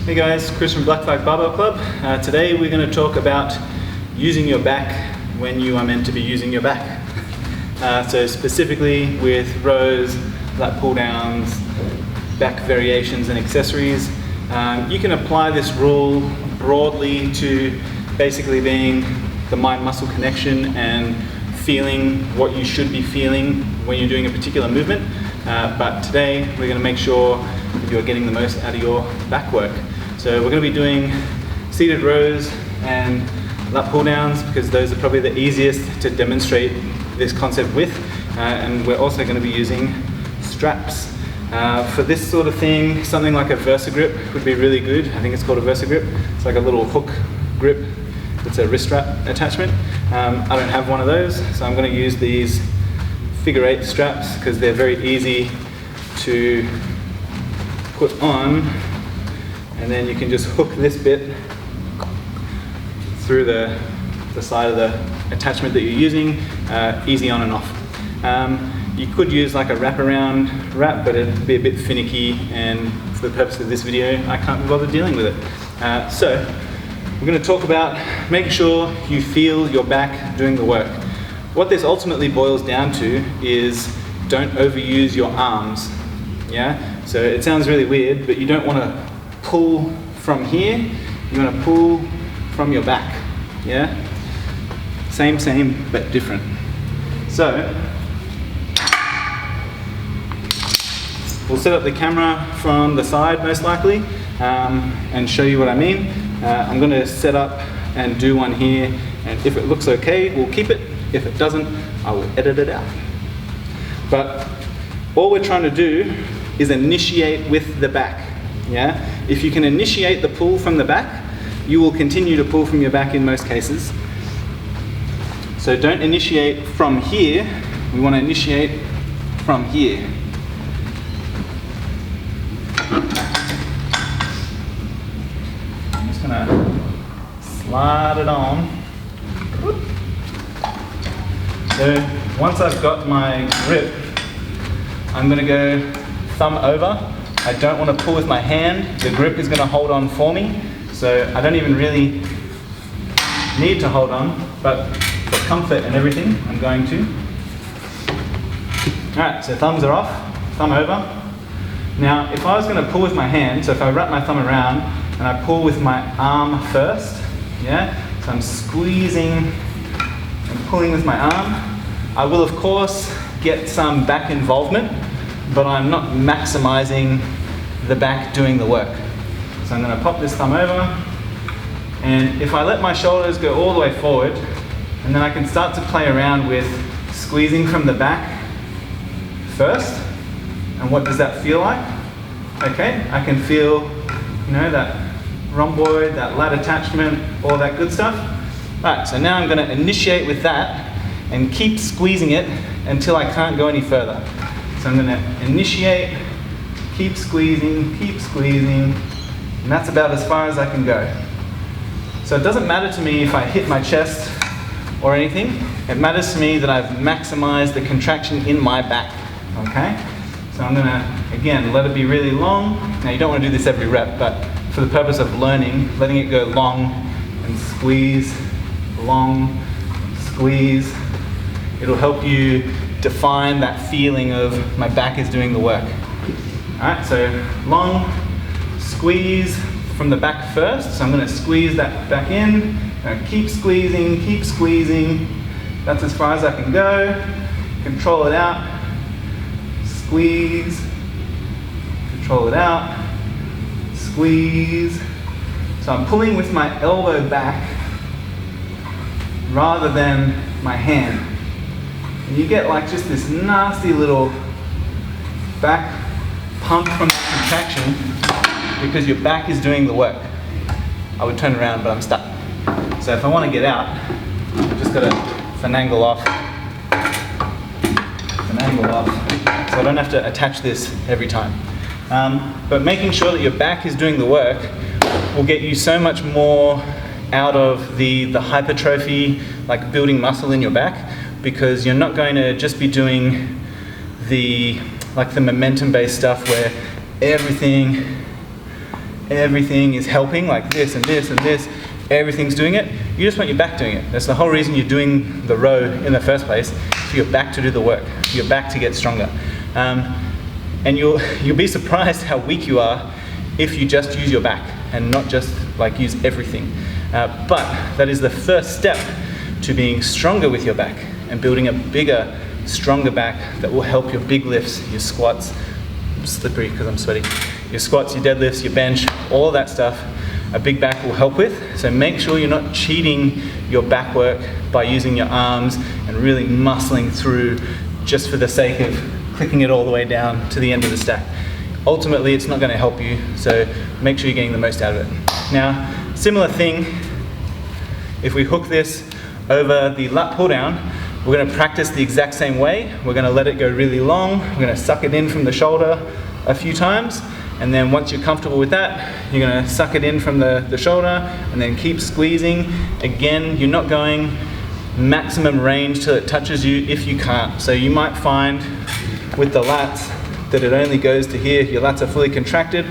Hey guys, Chris from Black Flag Barbell Club. Today we're going to talk about using your back when you are meant to be using your back. So specifically with rows, lat pull downs, back variations and accessories. You can apply this rule broadly to basically being the mind-muscle connection and feeling what you should be feeling when you're doing a particular movement. But today we're going to make sure that you're getting the most out of your back work. So we're going to be doing seated rows and lat pull downs because those are probably the easiest to demonstrate this concept with. And we're also going to be using straps. For this sort of thing, something like a Versa grip would be really good. I think it's called a Versa grip. It's like a little hook grip. It's a wrist strap attachment. I don't have one of those, so I'm going to use these figure 8 straps because they're very easy to put on, and then you can just hook this bit through the side of the attachment that you're using, easy on and off. You could use like a wraparound wrap, but it'd be a bit finicky, and for the purpose of this video I can't be bothered dealing with it. So we're going to talk about making sure you feel your back doing the work. What this ultimately boils down to is don't overuse your arms. Yeah? So it sounds really weird, but you don't want to pull from here, you want to pull from your back. Yeah? Same, but different. So we'll set up the camera from the side most likely and show you what I mean. I'm going to set up and do one here, and if it looks okay, we'll keep it. If it doesn't, I will edit it out. But all we're trying to do is initiate with the back. Yeah? If you can initiate the pull from the back, you will continue to pull from your back in most cases. So don't initiate from here, we want to initiate from here. I'm just going to slide it on. So once I've got my grip, I'm going to go thumb over. I don't want to pull with my hand. The grip is going to hold on for me. So I don't even really need to hold on, but for comfort and everything, I'm going to. Alright, so thumbs are off, thumb over. Now, if I was going to pull with my hand, so if I wrap my thumb around and I pull with my arm first, yeah, so I'm squeezing and pulling with my arm, I will of course get some back involvement, but I'm not maximizing the back doing the work. So I'm going to pop this thumb over, and if I let my shoulders go all the way forward, and then I can start to play around with squeezing from the back first, and what does that feel like? Okay, I can feel, you know, that rhomboid, that lat attachment, all that good stuff. Alright, so now I'm going to initiate with that and keep squeezing it until I can't go any further. So I'm going to initiate, keep squeezing, and that's about as far as I can go. So it doesn't matter to me if I hit my chest or anything. It matters to me that I've maximized the contraction in my back. Okay? So I'm going to, again, let it be really long. Now you don't want to do this every rep, but for the purpose of learning, letting it go long and squeeze, long, squeeze. It'll help you define that feeling of my back is doing the work. Alright, so long, squeeze from the back first. So I'm going to squeeze that back in, and keep squeezing. That's as far as I can go. Control it out, squeeze, control it out, squeeze. So I'm pulling with my elbow back rather than my hand. And you get like just this nasty little back pump from the contraction because your back is doing the work. I would turn around, but I'm stuck. So if I want to get out, I've just got to finagle off, so I don't have to attach this every time. But making sure that your back is doing the work will get you so much more out of the hypertrophy, like building muscle in your back, because you're not going to just be doing the momentum based stuff where everything everything is helping, like this and this and this, everything's doing it. You just want your back doing it. That's the whole reason you're doing the row in the first place, for your back to do the work, for your back to get stronger. And you'll be surprised how weak you are if you just use your back and not just like use everything. But that is the first step to being stronger with your back and building a bigger, stronger back that will help your big lifts, your squats. I'm slippery because I'm sweaty. Your squats, your deadlifts, your bench, all that stuff, a big back will help with. So make sure you're not cheating your back work by using your arms and really muscling through just for the sake of clicking it all the way down to the end of the stack. Ultimately, it's not going to help you, so make sure you're getting the most out of it. Now, similar thing, if we hook this over the lat pull down, we're going to practice the exact same way. We're going to let it go really long. We're going to suck it in from the shoulder a few times, and then once you're comfortable with that, you're going to suck it in from the shoulder and then keep squeezing. Again, you're not going maximum range till it touches you if you can't. So you might find with the lats that it only goes to here, your lats are fully contracted.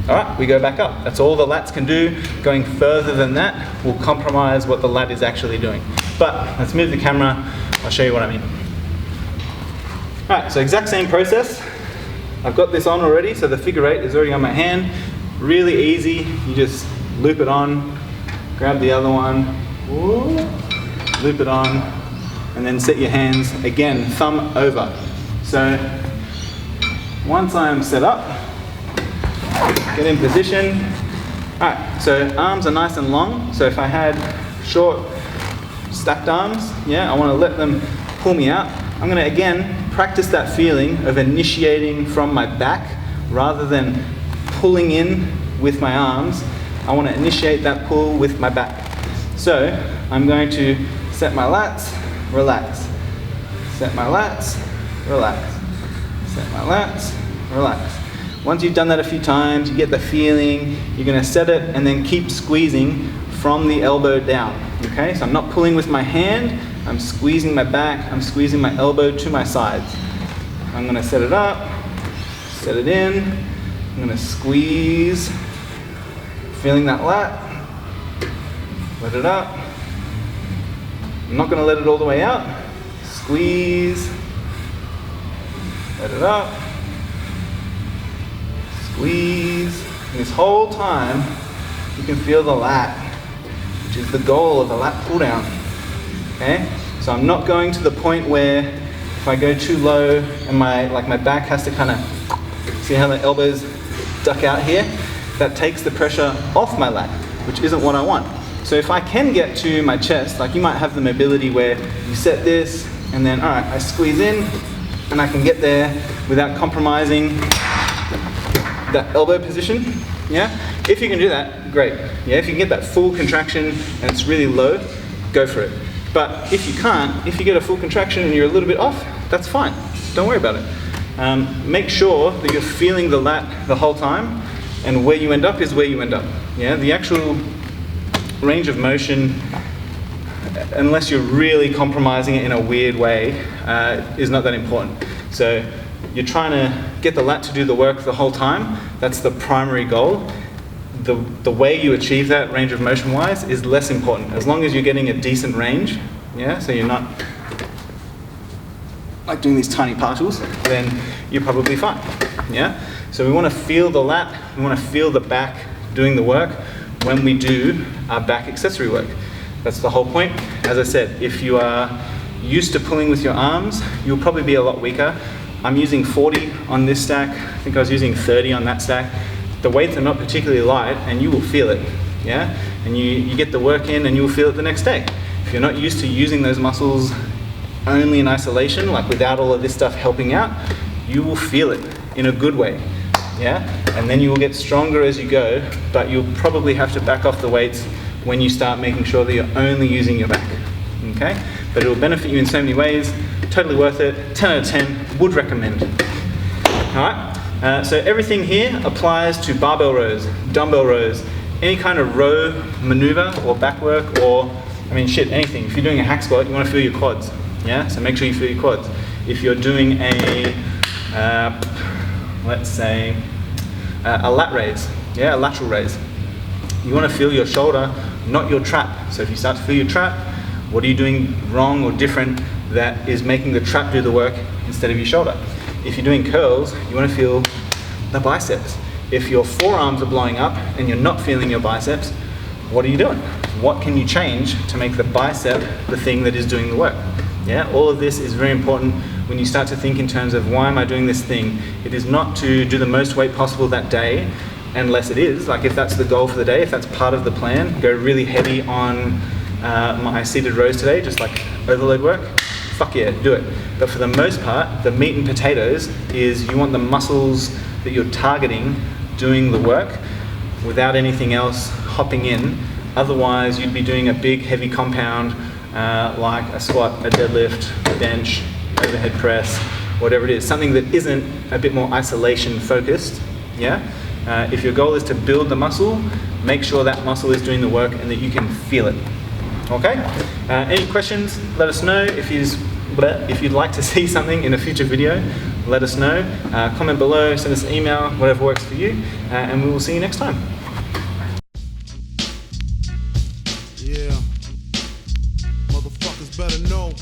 All right, we go back up. That's all the lats can do. Going further than that will compromise what the lat is actually doing. But let's move the camera, I'll show you what I mean. All right, so exact same process. I've got this on already, so the figure eight is already on my hand. Really easy, you just loop it on, grab the other one, loop it on, and then set your hands, again, thumb over. So once I'm set up, get in position. All right, so arms are nice and long. So if I had short stacked arms, yeah, I want to let them pull me out. I'm going to, again, practice that feeling of initiating from my back rather than pulling in with my arms. I want to initiate that pull with my back. So I'm going to set my lats, relax. Set my lats, relax. Set my lats, relax. Once you've done that a few times, you get the feeling, you're going to set it and then keep squeezing from the elbow down. Okay, so I'm not pulling with my hand, I'm squeezing my back, I'm squeezing my elbow to my sides. I'm going to set it up, set it in, I'm going to squeeze, feeling that lat, let it up. I'm not going to let it all the way out, squeeze, let it up, squeeze. And this whole time, you can feel the lat, which is the goal of the lat pull down. Okay? So I'm not going to the point where if I go too low and my back has to kind of, see how the elbows duck out here? That takes the pressure off my lat, which isn't what I want. So if I can get to my chest, like you might have the mobility where you set this and then, all right, I squeeze in and I can get there without compromising that elbow position. Yeah? If you can do that, great. Yeah, if you can get that full contraction and it's really low, go for it. But if you can't, if you get a full contraction and you're a little bit off, that's fine. Don't worry about it. Make sure that you're feeling the lat the whole time, and where you end up is where you end up. Yeah, the actual range of motion, unless you're really compromising it in a weird way, is not that important. So you're trying to get the lat to do the work the whole time. That's the primary goal. The way you achieve that range of motion wise is less important. As long as you're getting a decent range, yeah, so you're not like doing these tiny partials, then you're probably fine. Yeah? So we want to feel the lat, we want to feel the back doing the work when we do our back accessory work. That's the whole point. As I said, if you are used to pulling with your arms, you'll probably be a lot weaker. I'm using 40 on this stack. I think I was using 30 on that stack. The weights are not particularly light and you will feel it, yeah? And you get the work in and you will feel it the next day. If you're not used to using those muscles only in isolation, like without all of this stuff helping out, you will feel it in a good way, yeah? And then you will get stronger as you go, but you'll probably have to back off the weights when you start making sure that you're only using your back, okay? But it will benefit you in so many ways, totally worth it, 10 out of 10, would recommend. All right? So everything here applies to barbell rows, dumbbell rows, any kind of row maneuver or back work, or, I mean, shit, anything. If you're doing a hack squat, you want to feel your quads, yeah? So make sure you feel your quads. If you're doing a, let's say, a lat raise, yeah, a lateral raise. You want to feel your shoulder, not your trap. So if you start to feel your trap, what are you doing wrong or different that is making the trap do the work instead of your shoulder? If you're doing curls, you want to feel the biceps. If your forearms are blowing up and you're not feeling your biceps, what are you doing? What can you change to make the bicep the thing that is doing the work? Yeah, all of this is very important when you start to think in terms of why am I doing this thing? It is not to do the most weight possible that day, unless it is, like if that's the goal for the day, if that's part of the plan, go really heavy on my seated rows today, just like overload work, fuck yeah, do it. But for the most part, the meat and potatoes is you want the muscles that you're targeting doing the work without anything else hopping in. Otherwise, you'd be doing a big heavy compound like a squat, a deadlift, a bench, overhead press, whatever it is, something that isn't a bit more isolation focused, yeah? If your goal is to build the muscle, make sure that muscle is doing the work and that you can feel it, okay? Any questions, let us know. If you'd like to see something in a future video, let us know. Comment below, send us an email, whatever works for you, and we will see you next time. Yeah, motherfuckers better know.